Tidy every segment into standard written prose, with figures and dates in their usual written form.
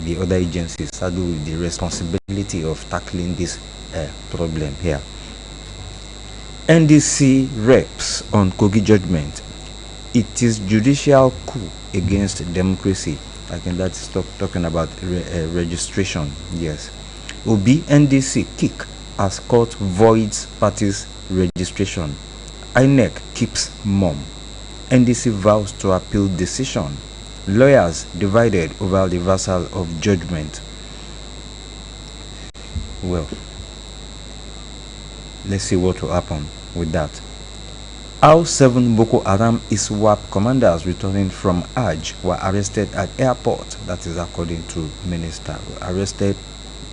the other agencies saddled with the responsibility of tackling this problem here. NDC reps on Kogi judgment. It is judicial coup against democracy. I think that's talking about registration. Yes. Obi NDC kick as court voids party's registration. INEC keeps mum. NDC vows to appeal decision. Lawyers divided over the reversal of judgment. Well, let's see what will happen with that. How 7 Boko Haram ISWAP commanders returning from Hajj were arrested at airport. That is according to minister. Arrested,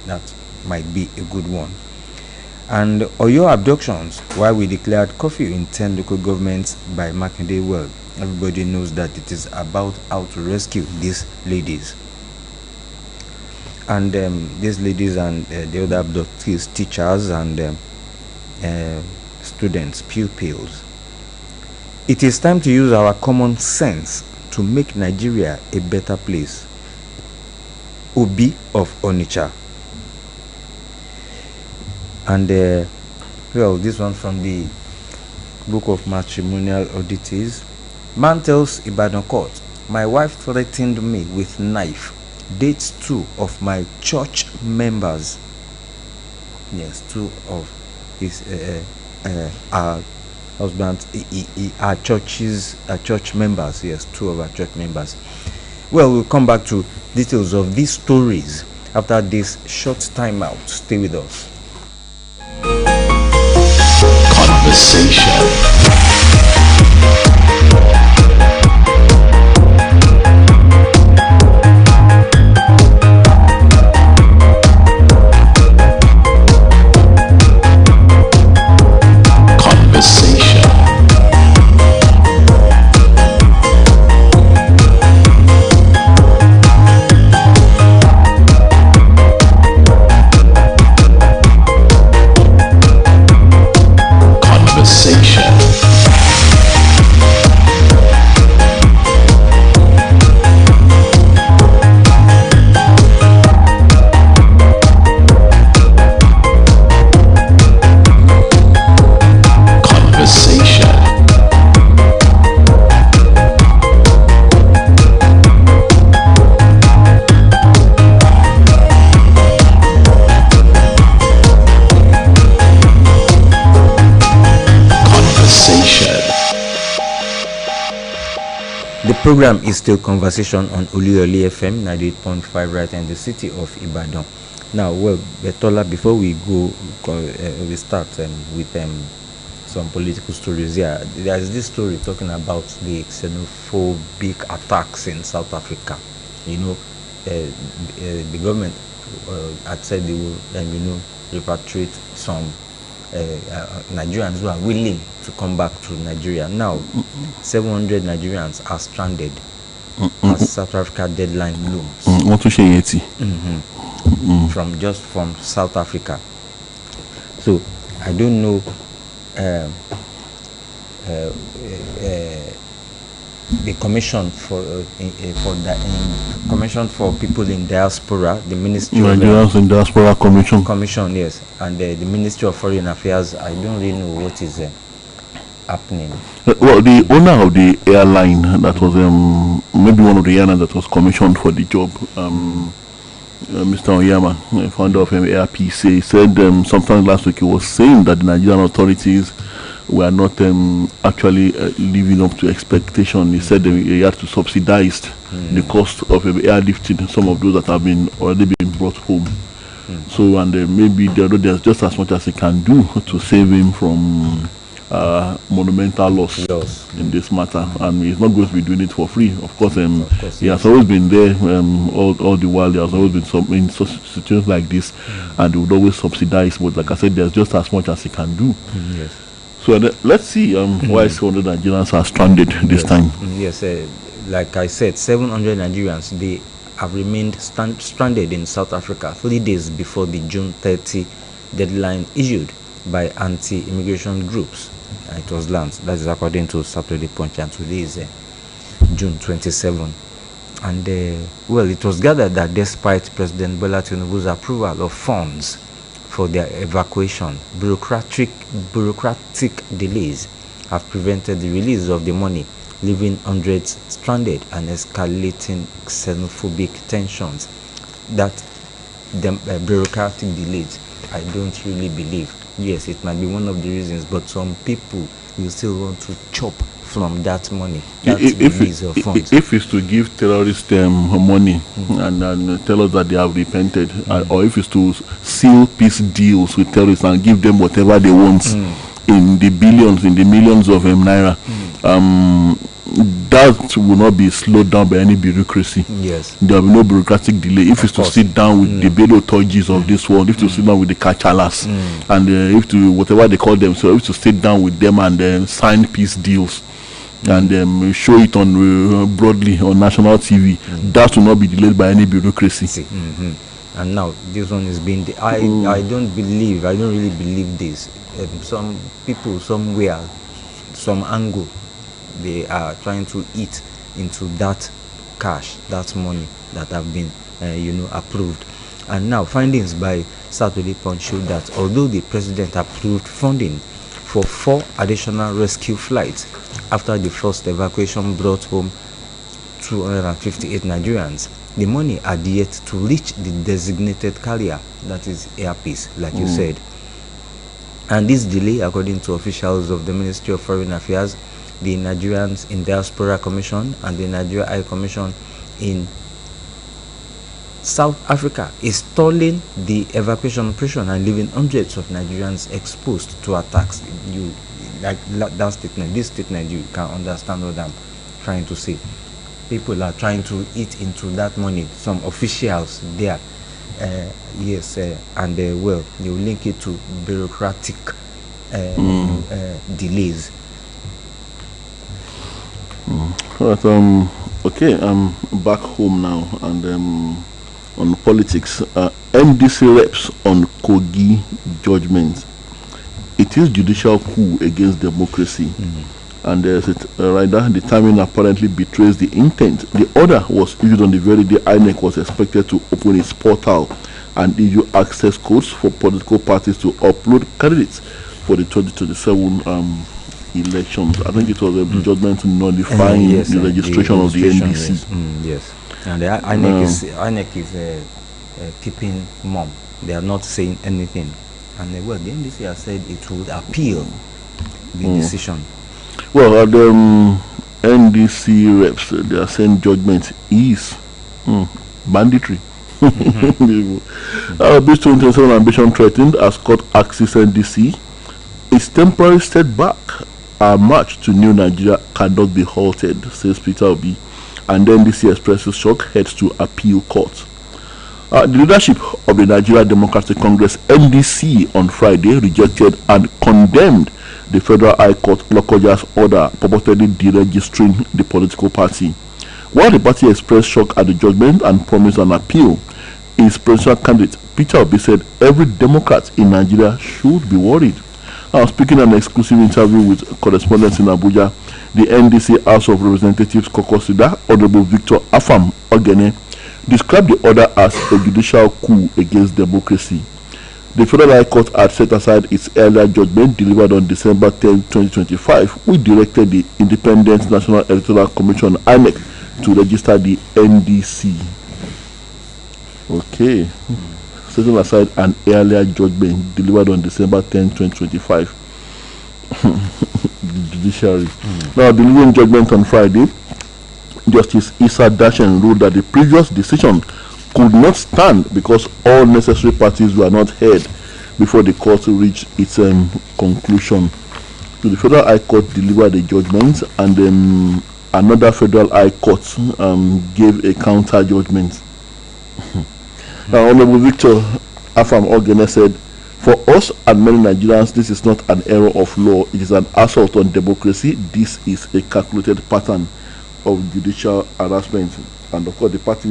that might be a good one. And Oyo abductions, why we declared curfew in 10 local governments by Makinde. Well, everybody knows that it is about how to rescue these ladies. And these ladies and the other abductees, teachers and students, pupils. It is time to use our common sense to make Nigeria a better place. Obi of Onitsha. And well, this one from the Book of Matrimonial Oddities. Man tells Ibadan court, my wife threatened me with knife. Dates 2 of my church members. Yes, 2 of his our husbands, our church members. Yes, 2 of our church members. Well, we'll come back to details of these stories after this short timeout. Stay with us. Conversation. The program is still Conversation on Oluyole FM 98.5 right in the city of Ibadan. Now, well, Betola, before we go, we start with some political stories here. There is this story talking about the xenophobic attacks in South Africa. You know, the government had said they will, repatriate some Nigerians who are willing to come back to Nigeria. Now, 700 Nigerians are stranded as South Africa deadline looms. From South Africa. So I don't know the commission commission for people in diaspora, the Ministry Nigerians in Diaspora Commission. Yes, and the Ministry of Foreign Affairs. I don't really know what is happening. Well, the owner of the airline that was maybe one of the airlines that was commissioned for the job, Mr. Oyama, founder of ARPC, said sometime last week he was saying that the Nigerian authorities were not actually living up to expectation. He said they had to subsidize the cost of airlifting some of those that have already been brought home. So, and maybe there's just as much as he can do to save him from monumental loss in this matter, and he's not going to be doing it for free. Of course, he has always been there all the while. There has always been in situations like this, and he would always subsidize. But like I said, there's just as much as he can do. Yes. So let's see why 700 Nigerians are stranded this time. Yes, like I said, 700 Nigerians, they have remained stranded in South Africa 3 days before the June 30 deadline issued by anti-immigration groups. It was launched. That is according to Saturday Punch, and today is June 27. And well, it was gathered that despite President Bola Tinubu's approval of funds for their evacuation, bureaucratic delays have prevented the release of the money, leaving hundreds stranded and escalating xenophobic tensions. That the bureaucratic delays, I don't really believe. Yes, it might be one of the reasons, but some people will still want to chop from that money, that release of funds. If it's to give terrorists money and tell us that they have repented, or if it's to seal peace deals with terrorists and give them whatever they want in the billions, in the millions of naira, that will not be slowed down by any bureaucracy. Yes, there will be no bureaucratic delay. If it's to sit down with the Bedo Togis of this world, if to sit down with the Kachalas, and if to whatever they call themselves, if to sit down with them and sign peace deals and show it on broadly on national TV, that will not be delayed by any bureaucracy. And now this one is being I don't really believe this. Some people somewhere, some angle, they are trying to eat into that cash, that money that have been approved. And now findings by Saturday Punch showed that although the president approved funding for 4 additional rescue flights after the first evacuation brought home 258 Nigerians, the money had yet to reach the designated carrier, that is Air Peace, like you said. And this delay, according to officials of the Ministry of Foreign Affairs, the Nigerians in Diaspora Commission and the Nigeria High Commission in South Africa, is stalling the evacuation operation and leaving hundreds of Nigerians exposed to attacks. You like that statement, this statement, you can understand what I'm trying to say. People are trying to eat into that money. Some officials there, and well, they will link it to bureaucratic delays. Right, okay, I'm back home now, and on politics, NDC reps on Kogi judgment. It is judicial coup against democracy. And there's a rider, the timing apparently betrays the intent. The order was issued on the very day INEC was expected to open its portal and issue access codes for political parties to upload candidates for the 2027 elections. I think it was a judgment nullifying the registration of the NDC. Yes. And the INEC is keeping mum. They are not saying anything. And well, the NDC has said it would appeal the decision. Well, the NDC reps, they are saying judgment is banditry. This 2027 ambition threatened as court axis NDC. Its temporary setback, our march to new Nigeria cannot be halted, says Peter Obi. And then NDC expresses shock, heads to appeal court. The leadership of the Nigeria Democratic Congress NDC on Friday rejected and condemned the Federal High Court Lokoja's order purportedly deregistering the political party. While the party expressed shock at the judgment and promised an appeal, its presidential candidate Peter Obi said every Democrat in Nigeria should be worried. Speaking in an exclusive interview with correspondents in Abuja, the NDC House of Representatives caucus leader, Honorable Victor Afam Ogene, described the order as a judicial coup against democracy. The Federal High Court had set aside its earlier judgment delivered on December 10, 2025, which directed the Independent National Electoral Commission (INEC) to register the NDC. Okay. Setting aside an earlier judgment delivered on December 10, 2025. The judiciary. Now, delivering judgment on Friday, Justice Issa Dashen ruled that the previous decision could not stand because all necessary parties were not heard before the court reached its conclusion. So the Federal High Court delivered a judgment, and another Federal High Court gave a counter judgment. Honorable Victor Afam Ogene said, "For us and many Nigerians, this is not an error of law. It is an assault on democracy. This is a calculated pattern of judicial harassment." And of course, the party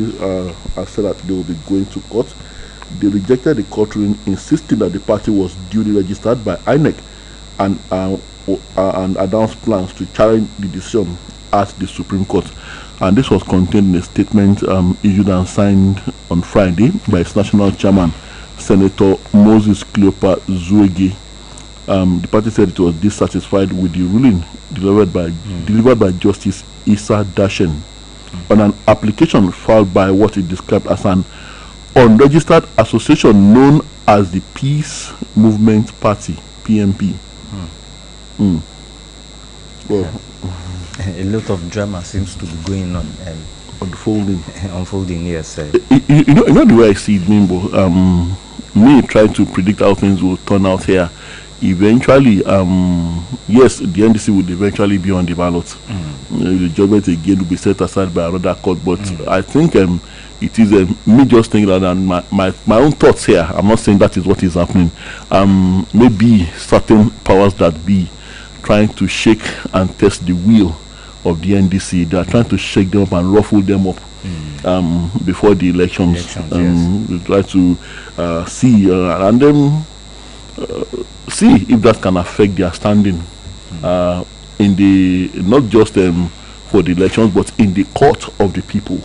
has said that they will be going to court. They rejected the court ruling, insisting that the party was duly registered by INEC and announced plans to challenge the decision at the Supreme Court. And this was contained in a statement issued and signed on Friday by its national chairman, Senator Moses Cleopa Zuegi. The party said it was dissatisfied with the ruling delivered by Justice Issa Dashen on an application filed by what it described as an unregistered association known as the Peace Movement Party, PMP. Well, a lot of drama seems to be going on. Unfolding, yes. You know the way I see it, Mimbo. Me trying to predict how things will turn out here. Eventually, yes, the NDC would eventually be on the ballot. The judgment again will be set aside by another court. But I think it is me just thinking that, and my own thoughts here. I'm not saying that is what is happening. Maybe certain powers that be trying to shake and test the will of the NDC. They are trying to shake them up and ruffle them up before the elections. Yes. They try to see and then see if that can affect their standing in the not just for the elections but in the court of the people.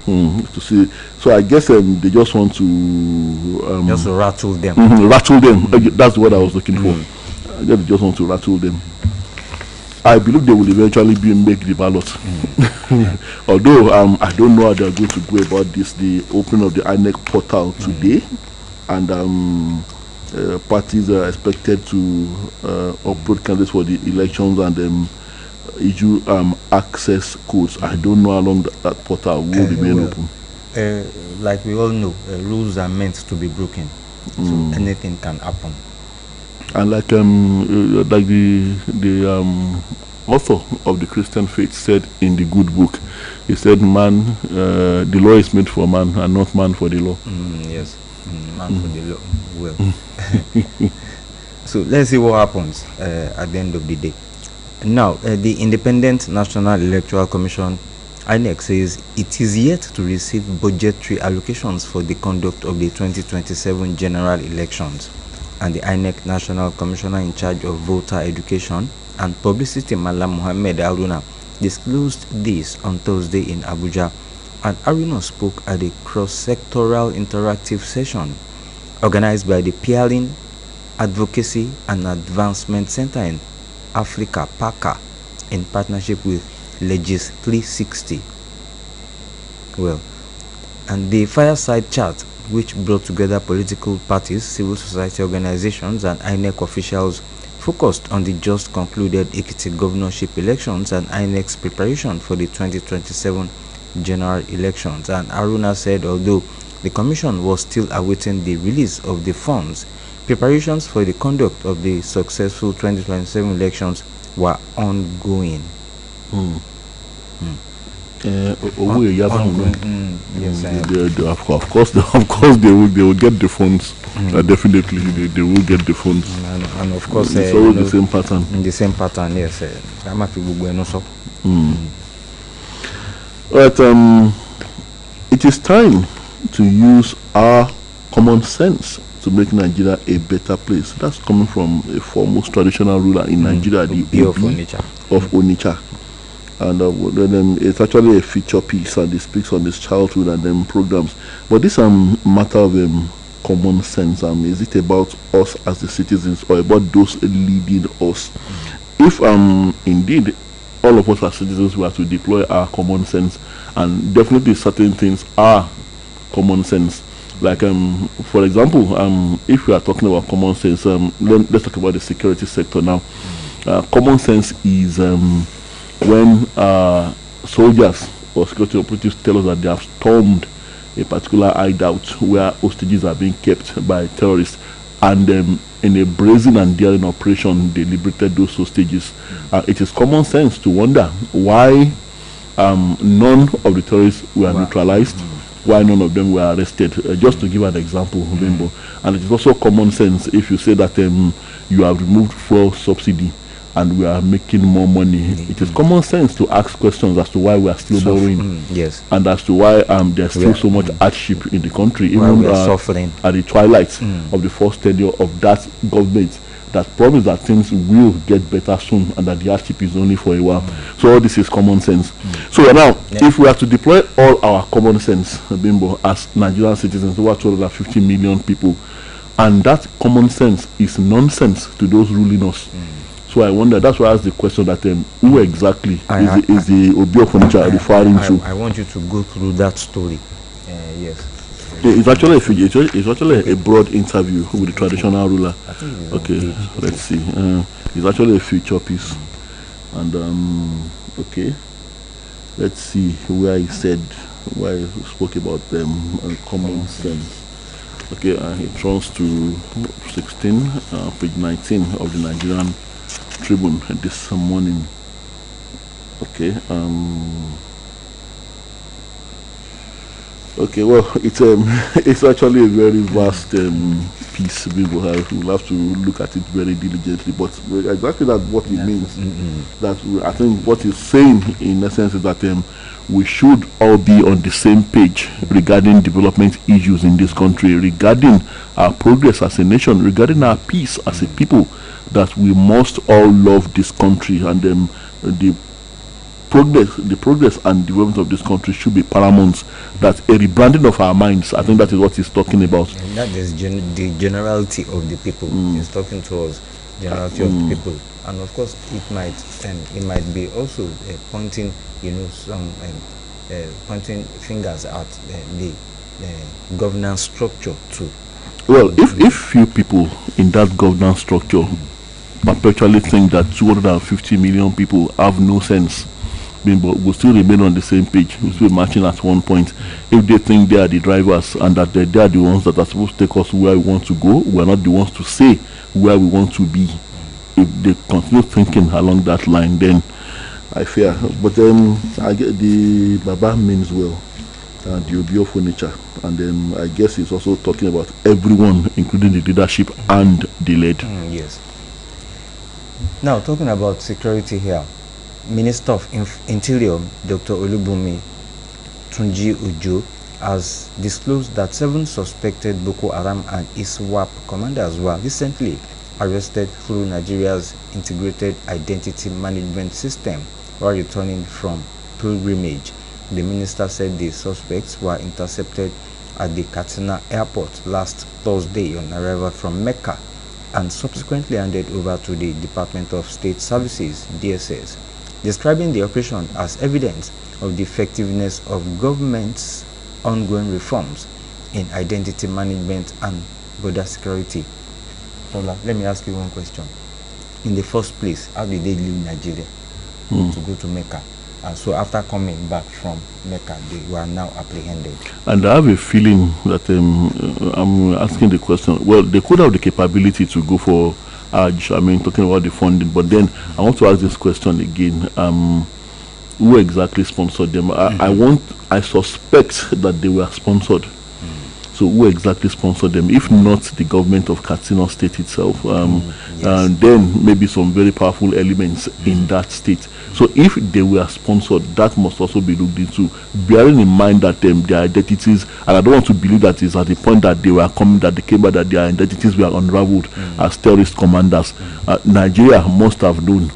To see, so I guess they just want to just rattle them. Rattle them. That's what I was looking for. They just want to rattle them. I believe they will eventually make the ballot. Although I don't know how they are going to go about this. The opening of the INEC portal today, and parties are expected to upload candidates for the elections and issue access codes. I don't know how long that portal will remain open. Like we all know, rules are meant to be broken, so anything can happen. And like the author of the Christian faith said in the good book, he said, "Man, the law is made for man, and not man for the law." Yes, man for the law. Well, so let's see what happens at the end of the day. Now, the Independent National Electoral Commission, INEC, says it is yet to receive budgetary allocations for the conduct of the 2027 general elections. And the INEC National Commissioner in charge of voter education and publicity, Malam Mohammed Haruna, disclosed this on Thursday in Abuja. And Haruna spoke at a cross-sectoral interactive session organized by the Peering Advocacy and Advancement Center in Africa, PACA, in partnership with Legis 360. Well, and the fireside chat, which brought together political parties, civil society organizations, and INEC officials, focused on the just concluded Ekiti governorship elections and INEC's preparation for the 2027 general elections. And Haruna said although the commission was still awaiting the release of the funds, preparations for the conduct of the successful 2027 elections were ongoing. Yes, of course they will get the funds. Definitely they will get the funds. And of course it's always the same pattern. The same pattern, yes. But it is time to use our common sense to make Nigeria a better place. That's coming from a foremost traditional ruler in Nigeria, the Obi of Onitsha. And then it's actually a feature piece, and it speaks on his childhood and then programs. But this matter of common sense, is it about us as the citizens or about those leading us? If indeed all of us as citizens were to deploy our common sense, and definitely certain things are common sense. Like for example, if we are talking about common sense, let's talk about the security sector now. Common sense is when soldiers or security operatives tell us that they have stormed a particular hideout where hostages are being kept by terrorists, and in a brazen and daring operation they liberated those hostages. It is common sense to wonder why none of the terrorists were neutralized, why none of them were arrested. Just to give an example, Bimbo. And it is also common sense if you say that you have removed fuel subsidy and we are making more money. It is common sense to ask questions as to why we are still borrowing, yes, and as to why there's still so much hardship in the country, even we are suffering at the twilight of the first tenure of that government. that promise that things will get better soon and that the hardship is only for a while. So all this is common sense. So now, if we are to deploy all our common sense, Bimbo, as Nigerian citizens, over 250 million people, and that common sense is nonsense to those ruling us. So I wonder, that's why I asked the question that who exactly is the Oluyole furniture referring to? I want you to go through that story. Yes. It's actually a broad interview with the traditional ruler. Okay, let's see. It's actually a feature piece, and okay, let's see where he said, where he spoke about common sense. Okay, it runs to 16, page 19 of the Nigerian Tribune this morning. Okay, okay, well, it's actually a very vast piece. We will have to look at it very diligently, but exactly that's what it means. That I think what he's saying in essence is that we should all be on the same page regarding development issues in this country, regarding our progress as a nation, regarding our peace as a people, that we must all love this country, and the progress and development of this country should be paramount. That a rebranding of our minds, I think that is what he's talking about. And that is the generality of the people. He's talking to us, generality of the people, and of course it might be also pointing, some pointing fingers at the governance structure too. Well, if few people in that governance structure perpetually think that 250 million people have no sense, but will still remain on the same page, we'll still be matching at one point. If they think they are the drivers and that they are the ones that are supposed to take us where we want to go, we are not the ones to say where we want to be. If they continue thinking along that line, then I fear. But I get the Baba means well, and the Oluyole furniture, and then I guess he's also talking about everyone, including the leadership and the led. Yes. Now, talking about security here, Minister of Interior Dr. Olubunmi Tunji Ujo has disclosed that 7 suspected Boko Haram and ISWAP commanders were recently arrested through Nigeria's integrated identity management system while returning from pilgrimage. The minister said the suspects were intercepted at the Katsina airport last Thursday on arrival from Mecca and subsequently handed over to the Department of State Services (DSS), describing the operation as evidence of the effectiveness of government's ongoing reforms in identity management and border security. Tola, let me ask you one question. In the first place, how did they leave Nigeria to go to Mecca? And so after coming back from Mecca, they were now apprehended. And I have a feeling that I'm asking the question, well, they could have the capability to go for Hajj, talking about the funding, but then I want to ask this question again. Who exactly sponsored them? I suspect that they were sponsored. So who exactly sponsored them? If not the government of Katsina State itself, Yes. and then maybe some very powerful elements in that state. So if they were sponsored, that must also be looked into, bearing in mind that their identities, and I don't want to believe that it's at the point that they were coming, that they came back, that their identities were unraveled as terrorist commanders. Nigeria must have known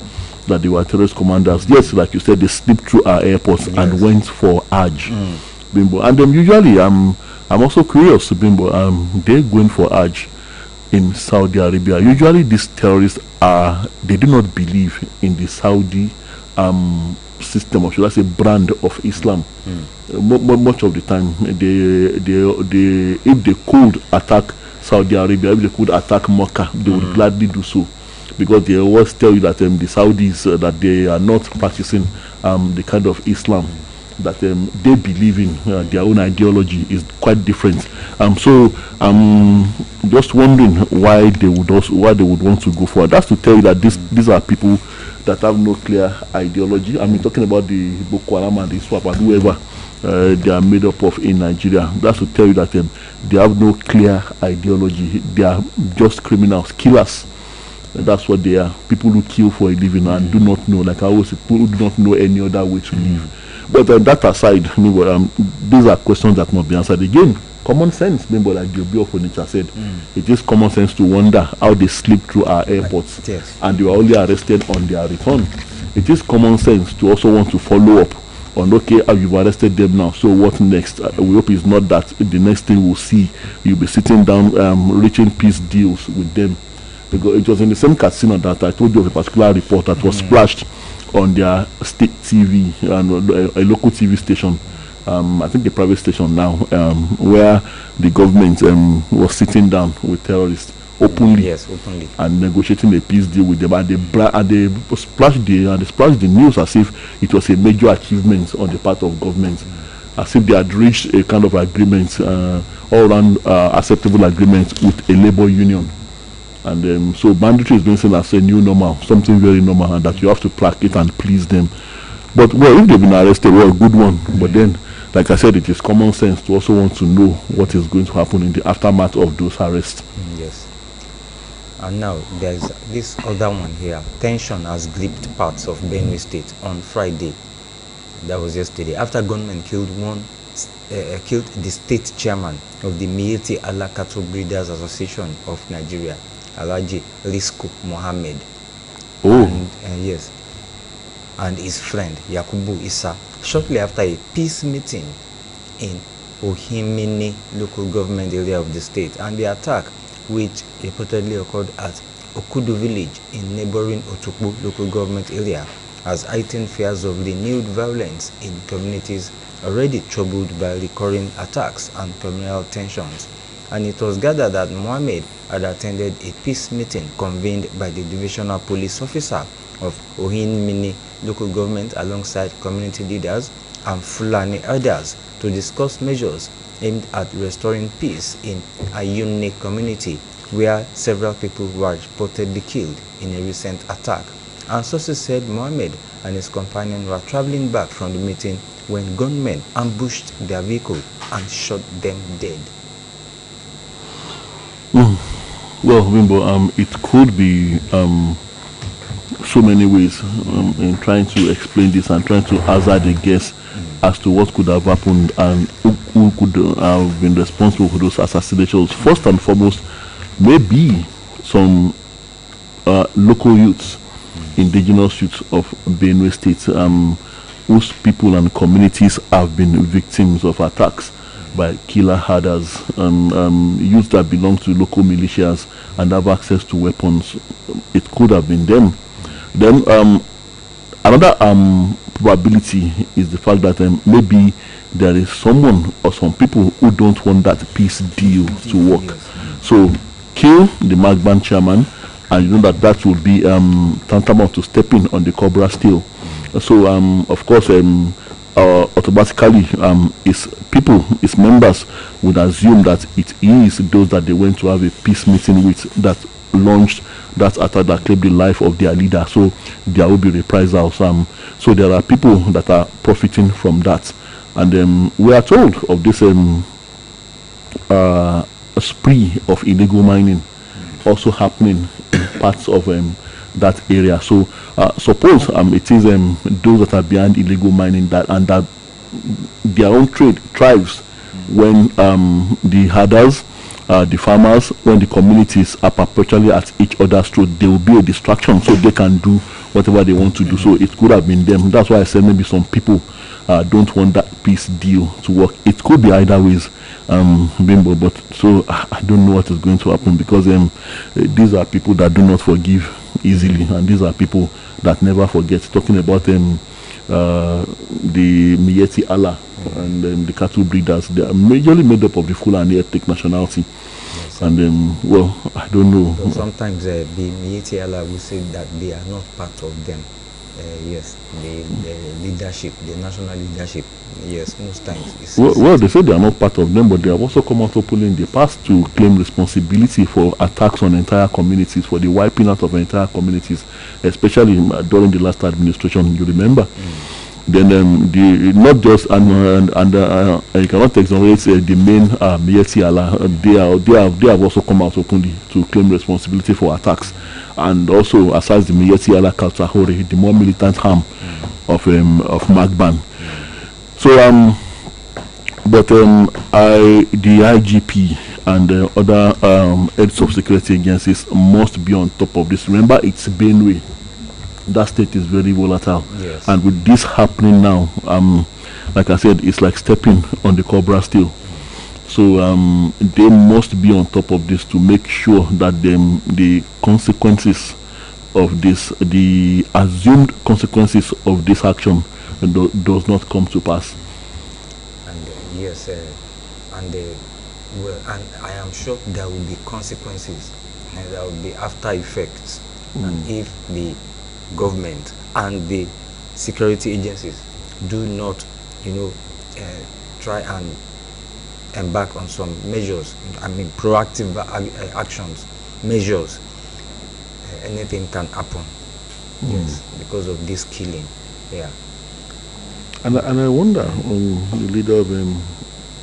that they were terrorist commanders. Yes, like you said, they slipped through our airports and went for Hajj. Bimbo. And then usually, I'm also curious, Bimbo, they're going for Hajj in Saudi Arabia. Usually these terrorists they do not believe in the Saudi system, or should I say brand of Islam. Much of the time, if they could attack Saudi Arabia, if they could attack Mecca, they would gladly do so, because they always tell you that the Saudis that they are not practicing the kind of Islam that they believe in. Their own ideology is quite different. So I'm just wondering why they would want to go for it. That's to tell you that these are people that have no clear ideology. Talking about the Boko Haram and the ISWAP and whoever they are made up of in Nigeria. That's to tell you that they have no clear ideology. They are just criminals, killers. That's what they are. People who kill for a living and do not know, like I always say, people who do not know any other way to live. But that aside, these are questions that must be answered. Again, common sense, remember, like the Obi of nature said, it is common sense to wonder how they slip through our airports and they were only arrested on their return. It is common sense to also want to follow up on, okay, you've arrested them now, so what next? We hope it's not that the next thing we'll see, you'll be sitting down reaching peace deals with them. Because it was in the same casino that I told you of a particular report that was splashed on their state TV and a local TV station. I think a private station now, where the government was sitting down with terrorists openly, and negotiating a peace deal with them, and they splashed the news as if it was a major achievement on the part of government, as if they had reached a kind of agreement, all-round acceptable agreement with a labor union. And so banditry is being seen as a new normal, something very normal, and that you have to plaque it and please them. But well, if they've been arrested, well, a good one. But then, like I said, it is common sense to also want to know what is going to happen in the aftermath of those arrests. Yes. And now there's this other one here. Tension has gripped parts of Benue State on Friday. That was yesterday. After gunmen killed the state chairman of the Miyetti Allah Cattle Breeders Association of Nigeria, Alhaji Risku Mohammed. And yes, and his friend Yakubu Issa, shortly after a peace meeting in Ohimini local government area of the state. And the attack, which reportedly occurred at Okudu village in neighboring Otukpo local government area, has heightened fears of renewed violence in communities already troubled by recurring attacks and communal tensions. And it was gathered that Mohammed had attended a peace meeting convened by the divisional police officer of Ohimini local government alongside community leaders and Fulani elders to discuss measures aimed at restoring peace in Ayuni community, where several people were reportedly killed in a recent attack. And sources said Mohammed and his companion were traveling back from the meeting when gunmen ambushed their vehicle and shot them dead. Well, Wimbo, it could be so many ways in trying to explain this and trying to hazard a guess as to what could have happened and who could have been responsible for those assassinations. First and foremost, maybe some local youths, indigenous youths of Benue State, whose people and communities have been victims of attacks by killer herders and youths that belong to local militias and have access to weapons. It could have been them. Then another probability is the fact that maybe there is someone or some people who don't want that peace deal to work. So kill the Magban chairman, and you know that will be tantamount to stepping on the cobra's tail. So of course automatically its members would assume that it is those that they went to have a peace meeting with that launched that attack that claimed the life of their leader. So there will be reprisals. So there are people that are profiting from that, and we are told of this spree of illegal mining also happening in parts of that area. So suppose it is those that are behind illegal mining that their own trade thrives when the herders, the farmers, when the communities are perpetually at each other's throat, there will be a distraction so they can do whatever they want to do. So it could have been them. That's why I said maybe some people don't want that peace deal to work. It could be either ways, Bimbo, but so I don't know what is going to happen, because these are people that do not forgive easily, and these are people that never forget. Talking about the Miyetti Allah and the cattle breeders, they are majorly made up of the Fulani ethnic nationality. Yes, and well, I don't know. But sometimes the Miyetti Allah will say that they are not part of them. Yes, the leadership, the national leadership. Yes, most times. Well, they say they are not part of them, but they have also come out openly in the past to claim responsibility for attacks on entire communities, for the wiping out of entire communities, especially during the last administration. You remember? Then not just and you cannot exonerate the main Miyetti Allah. They have also come out openly to claim responsibility for attacks, and also aside the Miyetti Allah Kaltahore, the more militant arm of Magban. So but the IGP and other heads of security agencies must be on top of this. Remember, it's Benue. That state is very volatile, Yes. and with this happening now, like I said, it's like stepping on the cobra still. So they must be on top of this to make sure that the consequences of this, the assumed consequences of this action, does not come to pass. And yes, and well, and I am sure there will be consequences, and there will be after effects. And if the government and the security agencies do not, try and embark on some measures, I mean proactive actions, measures, anything can happen. Yes, because of this killing. Yeah. And I wonder, the leader of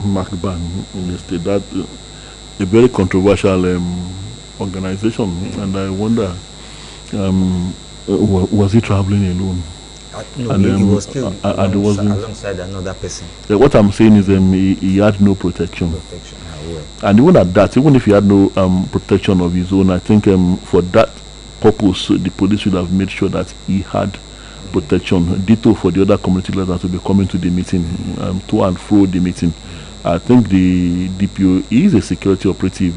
MacBan in the state, that a very controversial organization, and I wonder, was he traveling alone? No, And, he was still and there wasn't- alongside another person. What I'm saying is, he had no protection. Protection. Well. And even at that, even if he had no protection of his own, I think for that purpose, the police should have made sure that he had protection. Ditto for the other community leaders that will be coming to the meeting, to and fro the meeting. I think the DPO is a security operative.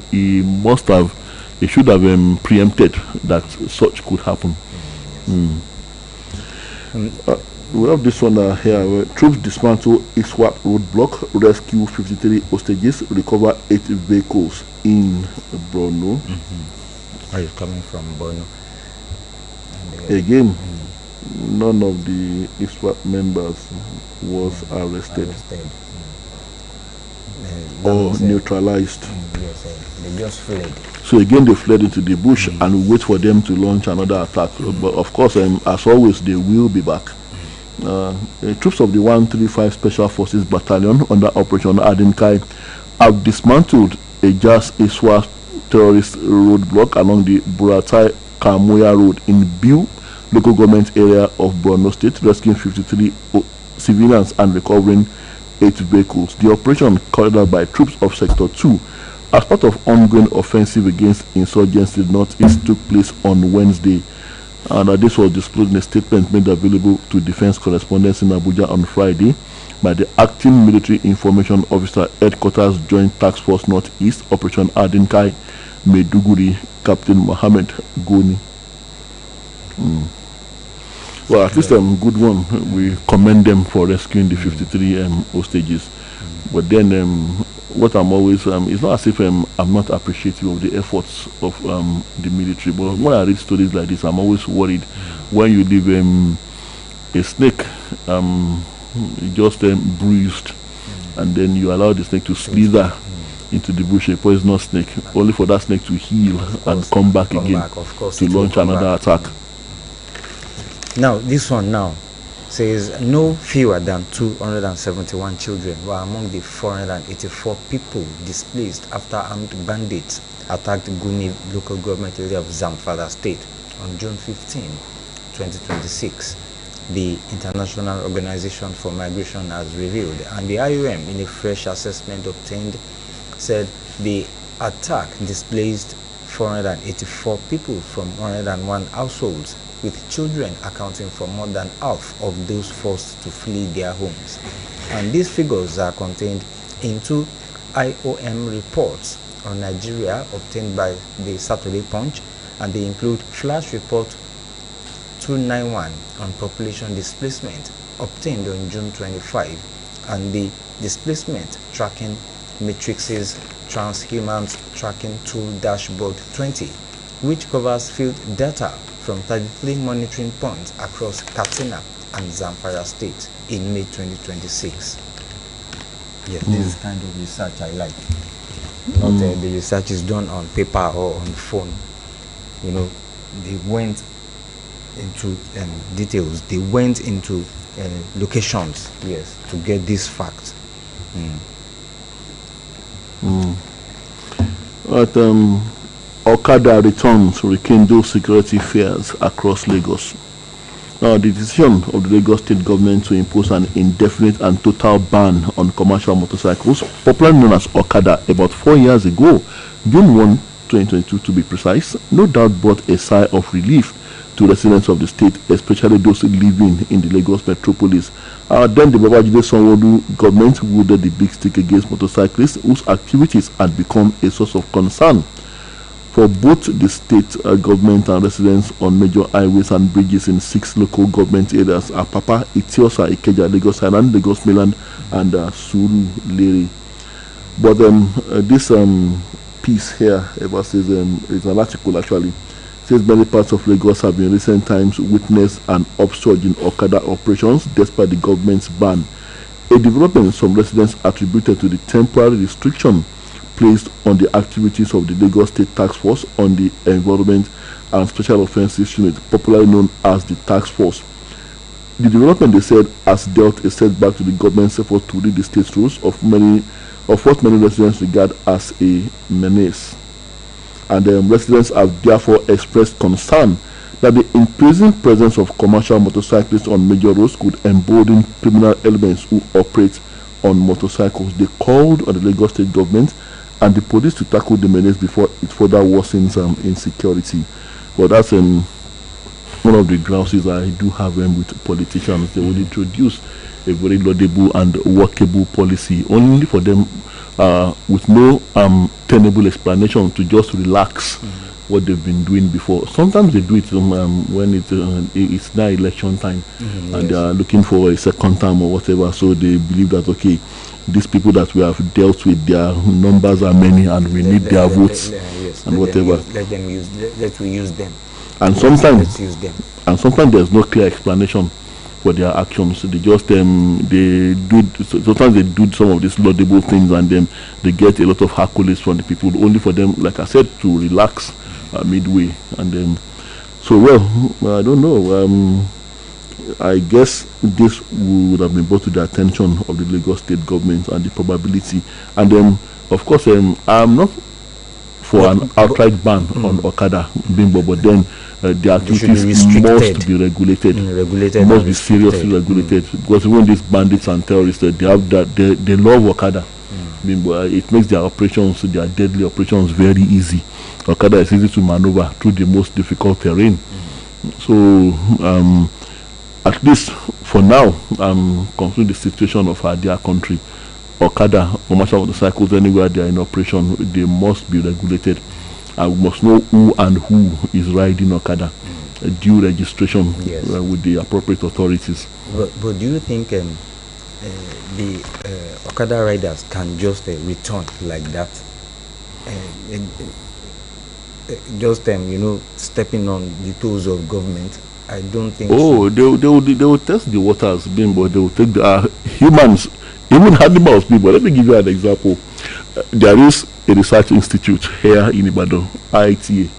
He should have preempted that such could happen. We have this one here, where troops dismantle ISWAP roadblock, rescue 53 hostages, recover 8 vehicles in Borno. Are you coming from Borno? And, Again, none of the ISWAP members was arrested or neutralized. Yes, they just fled. So again, they fled into the bush and we wait for them to launch another attack. But of course, as always, they will be back. Troops of the 135 Special Forces Battalion under Operation Adinkai have dismantled a Jas Iswa terrorist roadblock along the Buratai Kamuya Road in Biu local government area of Borno State, rescuing 53 civilians and recovering 8 vehicles. The operation, carried out by troops of Sector 2 as part of ongoing offensive against insurgents in the northeast, took place on Wednesday. And this was disclosed in a statement made available to defense correspondents in Abuja on Friday by the acting military information officer, headquarters Joint Task Force Northeast, Operation Adinkai, Maiduguri, Captain Mohammed Goni. Well, at least good one. We commend them for rescuing the 53 hostages. But then, what I'm always it's not as if I'm not appreciative of the efforts of the military. But when I read stories like this, I'm always worried when you leave a snake just bruised, and then you allow the snake to slither into the bush, a poisonous snake, only for that snake to heal and come back again to launch another attack. Now, this one now says no fewer than 271 children were among the 484 people displaced after armed bandits attacked Guni local government area of Zamfara State on June 15, 2026. The International Organization for Migration has revealed, and the IOM, in a fresh assessment obtained, said the attack displaced 484 people from 101 households, with children accounting for more than half of those forced to flee their homes. And these figures are contained in 2 IOM reports on Nigeria obtained by the Saturday Punch, and they include Flash Report 291 on population displacement obtained on June 25, and the Displacement Tracking Matrices Transhumans Tracking Tool Dashboard 20, which covers field data from 33 monitoring points across Katsina and Zamfara State in May 2026. Yes, this is kind of research I like. Not the research is done on paper or on phone. You know, they went into details. They went into locations, yes, to get this fact. But Okada returns to rekindle security fears across Lagos. Now, the decision of the Lagos State government to impose an indefinite and total ban on commercial motorcycles, popularly known as Okada, about 4 years ago, June 1, 2022 to be precise, no doubt brought a sigh of relief to residents of the state, especially those living in the Lagos metropolis. Then the Babajide Sanwo-Olu government wielded the big stick against motorcyclists whose activities had become a source of concern for both the state government and residents on major highways and bridges in 6 local government areas: Apapa, Itiosa, Ikeja, Lagos Island, Lagos Mainland, and Surulere. But this piece here, ever says, it's an article actually, says many parts of Lagos have in recent times witnessed an upsurge in Okada operations despite the government's ban, a development some residents attributed to the temporary restriction placed on the activities of the Lagos State Task Force on the Environment and Special Offences Unit, popularly known as the Task Force. The development, they said, has dealt a setback to the government's effort to read the state's rules of what many residents regard as a menace. And residents have therefore expressed concern that the increasing presence of commercial motorcyclists on major roads could embolden criminal elements who operate on motorcycles. They called on the Lagos State government and the police to tackle the menace before it further worsens insecurity. But that's one of the grouses I do have with politicians. They will introduce a very laudable and workable policy only for them with no tenable explanation to just relax what they've been doing before. Sometimes they do it when it's now election time and they are looking for a second term or whatever, so they believe that, okay, these people that we have dealt with, their numbers are many and we need their votes and whatever. Let we use them. And sometimes there's no clear explanation for their actions. They just sometimes they do some of these laudable things and then they get a lot of accolades from the people, only for them, like I said, to relax midway. And so, well, I don't know. I guess this would have been brought to the attention of the Lagos State government and the probability. And then, of course, I'm not for an outright ban on Okada, Bimbo, but then the activities must be regulated, must be seriously regulated, because even these bandits and terrorists, they have that they love Okada. Bimbo, it makes their operations, their deadly operations, very easy. Okada is easy to maneuver through the most difficult terrain. So at least for now, considering the situation of our dear country, Okada, commercial motorcycles, anywhere they are in operation, they must be regulated. And we must know who and who is riding Okada. Due registration with the appropriate authorities. But do you think the Okada riders can just return like that? Just stepping on the toes of government? I don't think. Oh, so. They will test the waters, Bimbo. They will take the humans, even animals, people. Let me give you an example. There is a research institute here in Ibadan, IITA,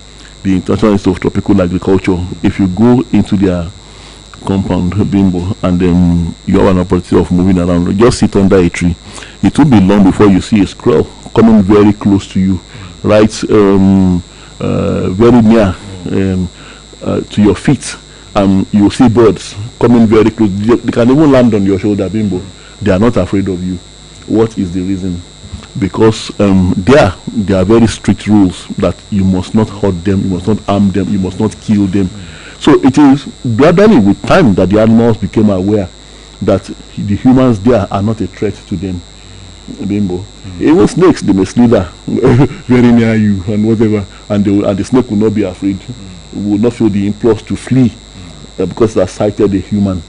the International Institute of Tropical Agriculture. If you go into their compound, Bimbo, and then you have an opportunity of moving around, just sit under a tree. It will be long before you see a squirrel coming very close to you, right, very near to your feet. You see birds coming very close. They can even land on your shoulder, Bimbo. They are not afraid of you. What is the reason? Because there are very strict rules that you must not hurt them, you must not harm them, you must not kill them. So it is gradually with time that the animals became aware that the humans there are not a threat to them. Bimbo. Even snakes, they may slither very near you and whatever, and the snake will not be afraid, will not feel the impulse to flee because they have sighted a human.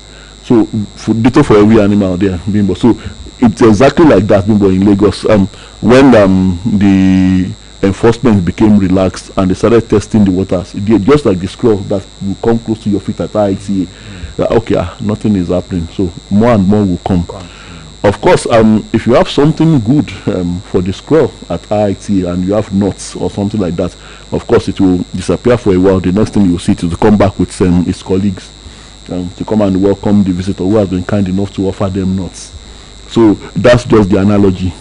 So for every animal there, Bimbo. So it's exactly like that, Bimbo, in Lagos. When the enforcement became relaxed and they started testing the waters, just like the squirrel that will come close to your feet at IITA, nothing is happening. So more and more will come. Of course, if you have something good for the squirrel at IITA and you have nuts or something like that, of course it will disappear for a while. The next thing you will see is to come back with his colleagues to come and welcome the visitor who has been kind enough to offer them nuts. So that's just the analogy.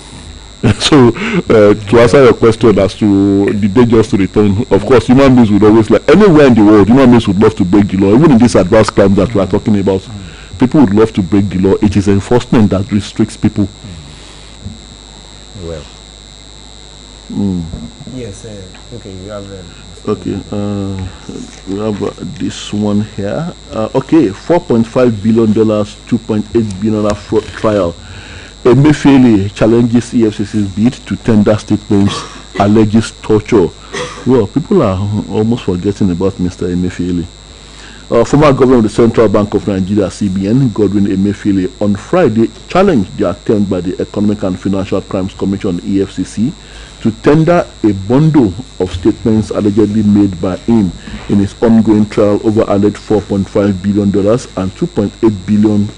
So, to answer your question as to the dangers to return, of course, human beings would always like anywhere in the world. Human beings would love to break the law, even in this advanced crime that we are talking about. People would love to break the law. It is enforcement that restricts people. Well, Mm. yes. Okay, you have. Okay, we have this one here. Okay, $4.5 billion, $2.8 billion fraud trial. Emefiele challenges EFCC's bid to tender statements, alleges torture. Well, people are almost forgetting about Mr. Emefiele. Former governor of the Central Bank of Nigeria, CBN, Godwin Emefiele, on Friday challenged the attempt by the Economic and Financial Crimes Commission, EFCC, to tender a bundle of statements allegedly made by him in his ongoing trial over alleged $4.5 billion and $2.8 billion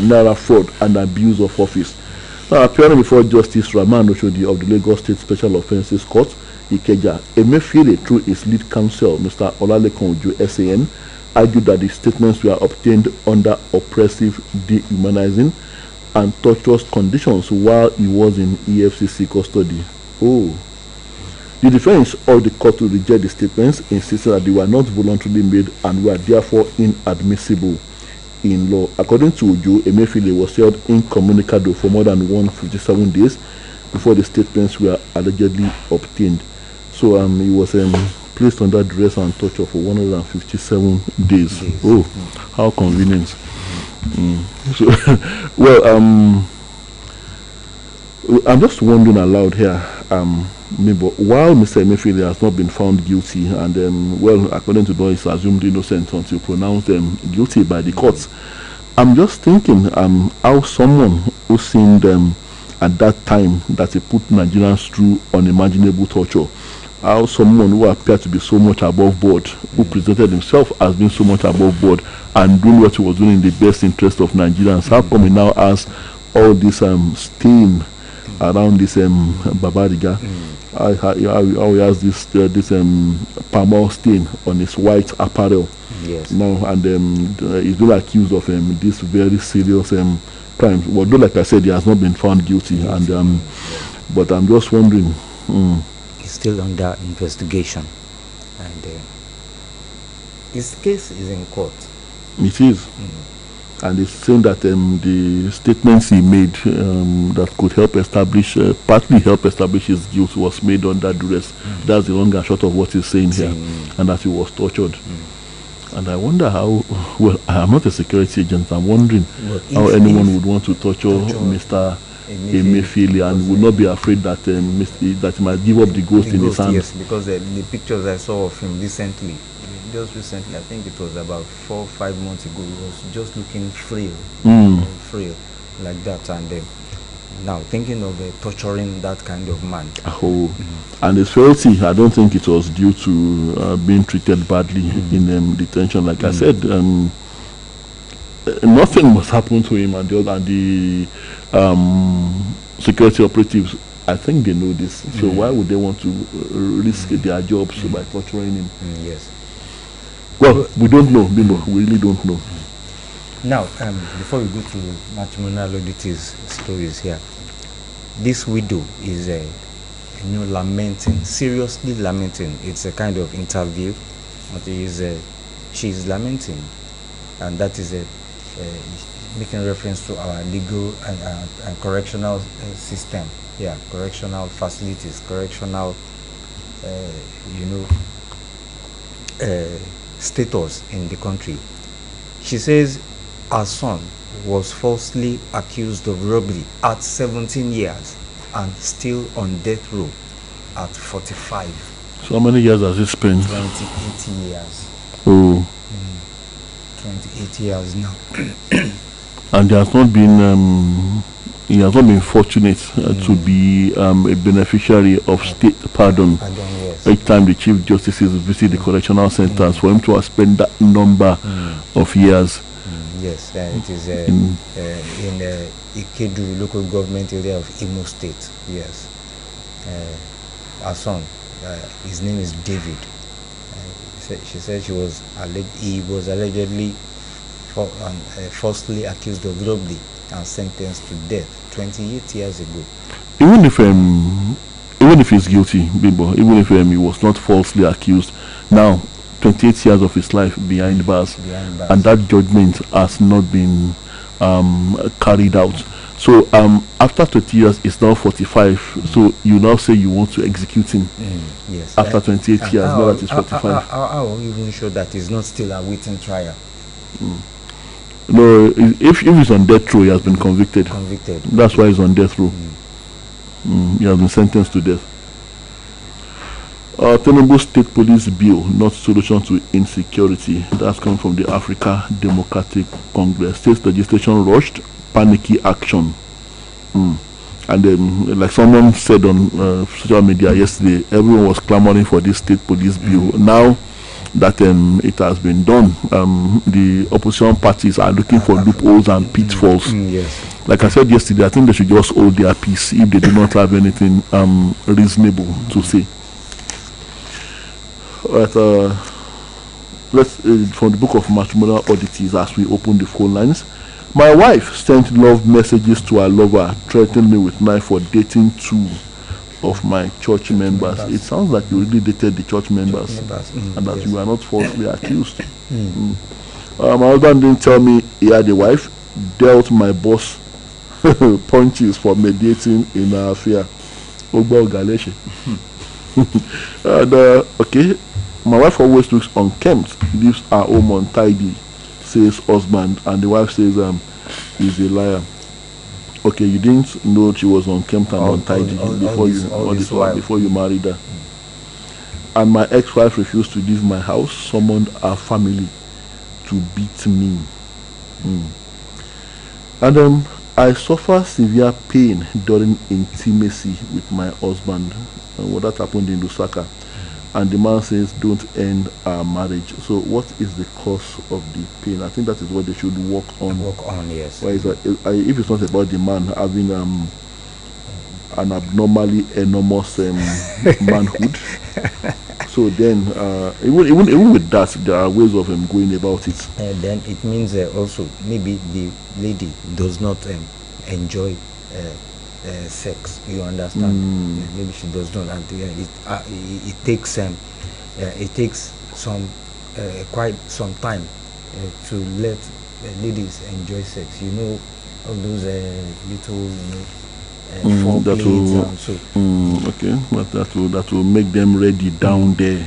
naira fraud and abuse of office. Now, appearing before Justice Rahman Oshodi of the Lagos State Special Offences Court, Ikeja, Emefiele, through his lead counsel, Mr. Olalekan Ojo, SAN, argued that the statements were obtained under oppressive, dehumanizing, and torturous conditions while he was in EFCC custody. Oh. The defense urged the court to reject the statements, insisting that they were not voluntarily made and were therefore inadmissible in law. According to Ojo, Emefiele was held incommunicado for more than 157 days before the statements were allegedly obtained. So he was placed under duress and torture for 157 days. Oh, how convenient. So, well, I'm just wondering aloud here, while Mr. Emefiele has not been found guilty, and well, according to law, he's assumed innocent until pronounced guilty by the courts. I'm just thinking how someone who seemed at that time that he put Nigerians through unimaginable torture, how someone who appeared to be so much above board, who presented himself as being so much above board and doing what he was doing in the best interest of Nigerians, how come he now has all this stain around this Babadiga? How he has this palm oil stain on his white apparel. Yes. Now, and he's been accused of this very serious crime. Although, like I said, he has not been found guilty. Yes. And but I'm just wondering. He's still under investigation, and his case is in court. It is. And it's saying that the statements he made that could help establish, partly help establish his guilt, was made under duress. That's the long and short of what he's saying here, and that he was tortured. And I wonder how, well, I'm not a security agent, I'm wondering how anyone would want to torture Mr. Emefiele and would not be afraid that that he might give up the ghost in his hand. Yes, because the pictures I saw of him recently, just recently, I think it was about 4 or 5 months ago, he was just looking frail, frail like that. And now thinking of torturing that kind of man. And his frailty, I don't think it was due to being treated badly in detention. Like I said, nothing must happen to him, and the security operatives, I think they know this. So why would they want to risk their jobs by torturing him? Yes. Well, we don't know, we really don't know. Now, before we go to matrimonial oddities stories here, this widow is lamenting, seriously lamenting. It's a kind of interview. She's lamenting, and that is making reference to our legal and correctional system. Yeah, correctional facilities, correctional, status in the country. She says her son was falsely accused of robbery at 17 years and still on death row at 45. So how many years has he spent? 28 years. Oh. 28 years now. And there has not been he has not been fortunate to be a beneficiary of state pardon. Yes. Each time the Chief Justices visit the correctional centers for him to have spent that number of years. Yes, it is in Ikedu local government area of Imo State. Yes. Our son, his name is David. She said he was allegedly falsely accused of robbery and sentenced to death 28 years ago. even if even if he's guilty, Bimbo, even if he was not falsely accused, now 28 years of his life behind bars, and that judgment has not been carried out. So after 20 years, it's now 45. So you now say you want to execute him. Yes. After 28 years, now that it's 45. I will even show that he's not still awaiting trial. No, if he's on death row, he has been convicted. That's why he's on death row. He has been sentenced to death. Tinubu State Police Bill, not solution to insecurity. That's coming from the Africa Democratic Congress. State legislation rushed, panicky action. And then, like someone said on social media yesterday, everyone was clamoring for this state police bill. Now that it has been done, the opposition parties are looking for loopholes and pitfalls. Yes. Like I said yesterday, I think they should just hold their peace if they do not have anything reasonable to say. Alright, let's from the book of matrimonial oddities as we open the phone lines. My wife sent love messages to her lover, threatening me with knife for dating two of my church members. It sounds like you really dated the church members, and that you are not falsely accused. My husband didn't tell me he had a wife, dealt my boss punches for mediating in our affair. And okay, my wife always looks unkempt, leaves her home untidy, says husband, and the wife says he's a liar. Okay, you didn't know she was unkempt and untidy before you married her. And my ex-wife refused to leave my house, summoned her family to beat me. And I suffer severe pain during intimacy with my husband. What that happened in Lusaka. And the man says, don't end our marriage. So what is the cause of the pain? I think that is what they should work on. Yes. Why is that, if it's not about the man having an abnormally enormous manhood, so then even with that, there are ways of going about it. Then it means also maybe the lady does not enjoy sex, you understand? Maybe she does not, and it takes some quite some time to let ladies enjoy sex. You know, all those little foreplays and so. Okay, but that will make them ready down there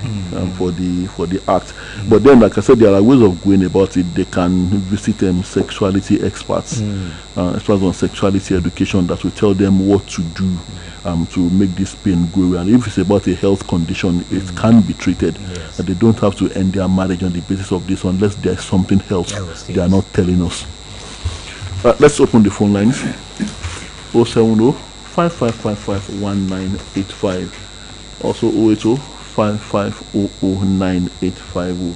for the act. But then, like I said, there are ways of going about it. They can visit sexuality experts, experts on sexuality education that will tell them what to do to make this pain go away. And if it's about a health condition, it can be treated. Yes. They don't have to end their marriage on the basis of this unless there's something else they are not telling us. Let's open the phone lines. 070 5555 1985. Also 080 5500 9850.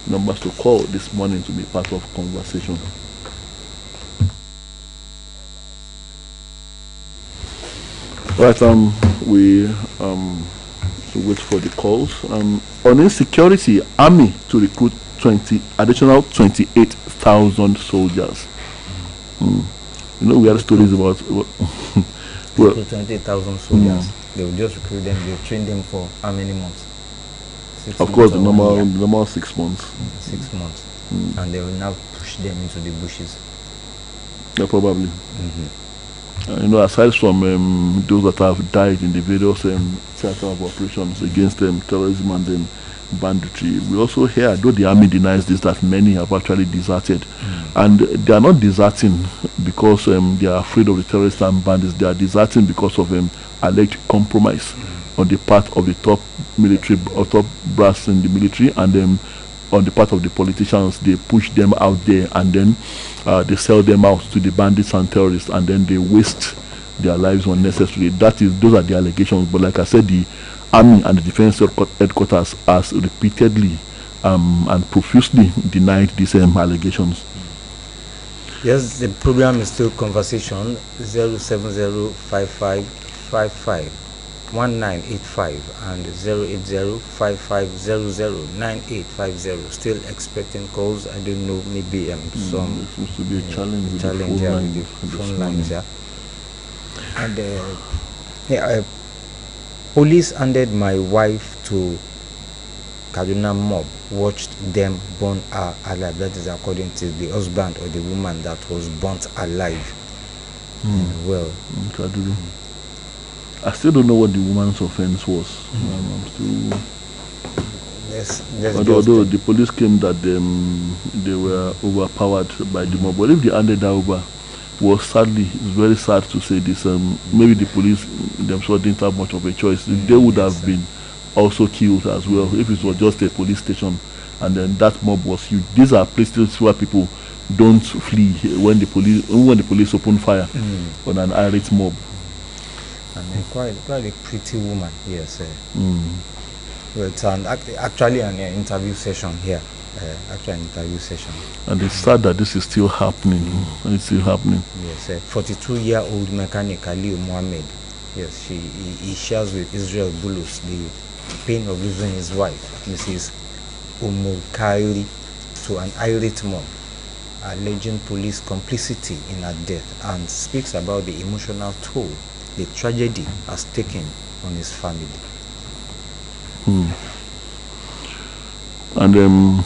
Numbers to call this morning to be part of conversation. Right, we wait for the calls. On insecurity, army to recruit additional 28,000 soldiers. You know, we had stories about 20,000 soldiers. They will just recruit them. They will train them for how many months? 6 of course, the normal 6 months. 6 months, and they will now push them into the bushes. Yeah, probably. You know, aside from those that have died in the various theater of operations against terrorism and banditry, we also hear, though the army denies this, that many have actually deserted. And they are not deserting because they are afraid of the terrorists and bandits. They are deserting because of alleged compromise on the part of the top military or top brass in the military, and then on the part of the politicians. They push them out there, and then they sell them out to the bandits and terrorists, and then they waste their lives unnecessarily. Those are the allegations. But like I said, the army and the defense headquarters has repeatedly and profusely denied these allegations. Yes, the program is still conversation. 07055551985 and 08055009850. Still expecting calls. I don't know, maybe some. It seems to be a challenge with the phone lines, yeah. And Yeah, police handed my wife to Kaduna mob, watched them burn her alive. That is according to the husband or the woman that was burnt alive. Well, Kaduna. I still don't know what the woman's offense was. I'm still. Although the police claimed that they were overpowered by the mob, but if they handed her over, it's very sad to say this. Maybe the police themselves didn't have much of a choice. They would have been also killed as well if it was just a police station, and then that mob was huge. These are places where people don't flee when the police open fire on an irate mob. And quite a pretty woman, yes. Well, it's actually an interview session here. And it's sad that this is still happening. It's still happening. Yes, 42-year-old mechanic Aliu Mohammed. Yes, he shares with Israel Bulus the pain of losing his wife, Mrs. Umukairi, to an irate mob, alleging police complicity in her death, and speaks about the emotional toll the tragedy has taken on his family. And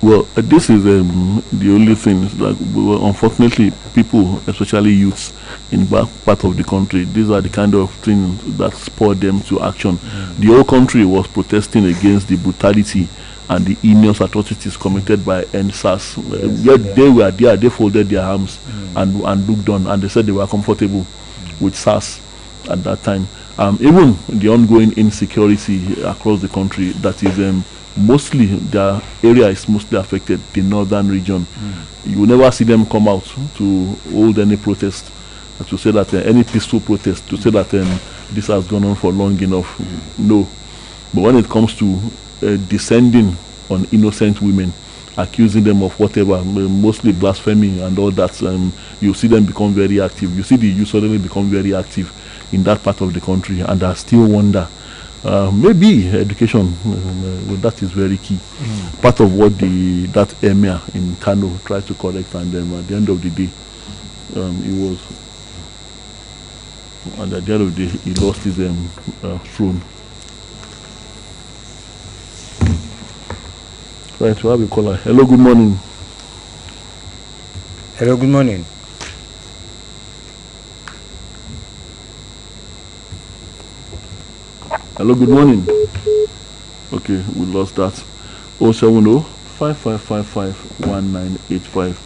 well, this is the only thing. Like, unfortunately, people, especially youths in back part of the country, these are the kind of things that spur them to action. The whole country was protesting against the brutality and the heinous atrocities committed by NSAS. Yet they were there, they folded their arms and looked on, and they said they were comfortable with SARS at that time. Even the ongoing insecurity across the country, that is mostly their area is mostly affected, the northern region. You will never see them come out to hold any protest, to say that any peaceful protest, to say that this has gone on for long enough. No. But when it comes to descending on innocent women, accusing them of whatever, mostly blasphemy and all that, you see them become very active. You see the youth suddenly become very active in that part of the country, and I still wonder, maybe education, that is very key. Part of what that emir in Kano tried to correct, and at the end of the day, he lost his throne. Right, we have a caller. Hello, good morning. Hello, good morning. Hello, good morning. Okay, we lost that. 070 5555 1985.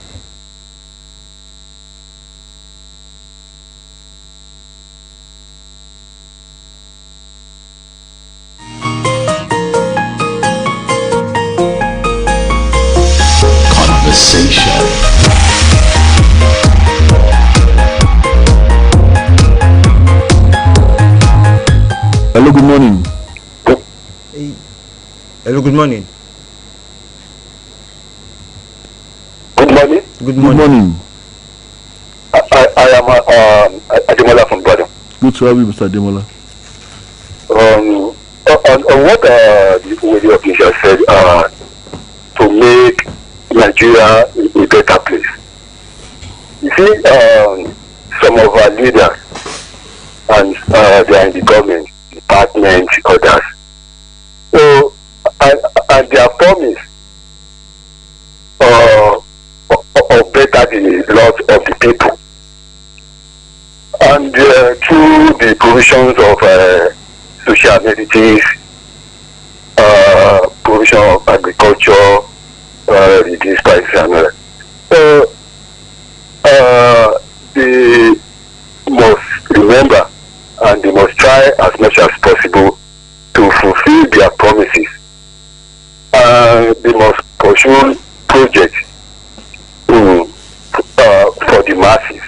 Hello, good morning. Hello, good morning. Good morning. Good morning. I am Ademola from Ibadan. Good to have you, Mr. Ademola. On what the official said, to make Nigeria a better place. You see, some of our leaders, and they are in the government, departments, others. So, and their promise of better the lot of the people. And through the provisions of social amenities, provision of agriculture, reduced prices and all that. So, they must remember, and they must try as much as possible to fulfill their promises. They must pursue projects for the masses,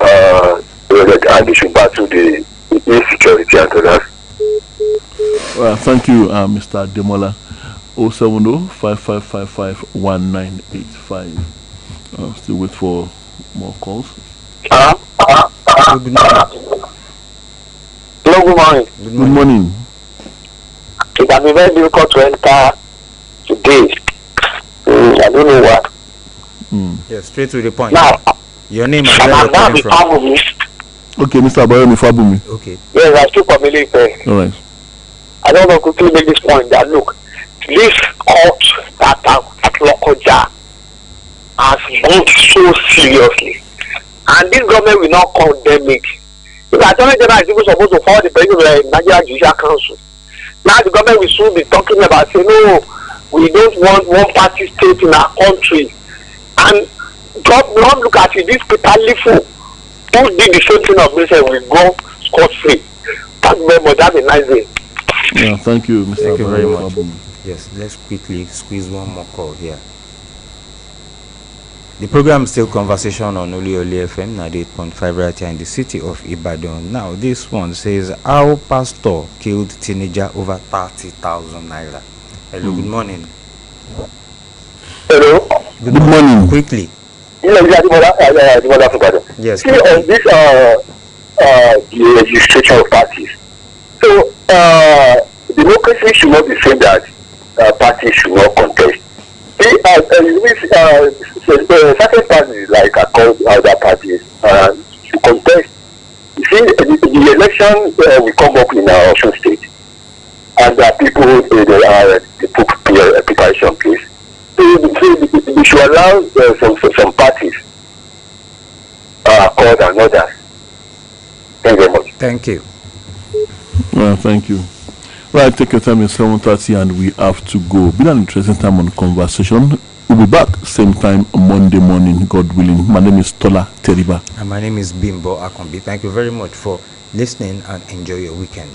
and they should battle the insecurity and others. Well, thank you, Mr. Ademola. 070 5555 1985. Still wait for more calls. Good morning. Hello, good morning. Good morning. It has been very difficult to enter today. I don't know what. Yeah, straight to the point. Now, your name and and where I'm you're now calling the from. family. Okay, Mr. Abayomi Fabumi. Okay. Yes, I still familiar first. All right. I don't want to quickly make this point that look, this court that at Lokoja has gone so seriously, and this government will not condemn it. If Attorney General is even supposed to follow the president of the Nigeria Judicial Council, now the government will soon be talking about saying, no, we don't want one party state in our country. And God not look at it, this Peter Lifu, who did the same thing of this, will go scot-free. Thank you very much. Have a nice day. Yeah, thank you, Mr. Thank you very much. Fabumi. Yes, let's quickly squeeze one more call here. The program is still conversation on Oluyole FM 98.5 right here in the city of Ibadan. Now, this one says, our pastor killed teenager over 30,000 naira. Hello, good morning. Hello. Good morning. Quickly. Yes. See, on this the registration of parties. So, democracy should not be saying that parties should not contest. See, certain parties like other parties should contest. You see, the election will come up in our Osun state, and people the preparation place. So we should allow some parties called and others. Thank you very much. Thank you. Thank you. Right, take your time. It's 7:30 and we have to go. Been an interesting time on conversation. We'll be back same time Monday morning, God willing. My name is Tola Teriba. And my name is Bimbo Akombi. Thank you very much for listening and enjoy your weekend.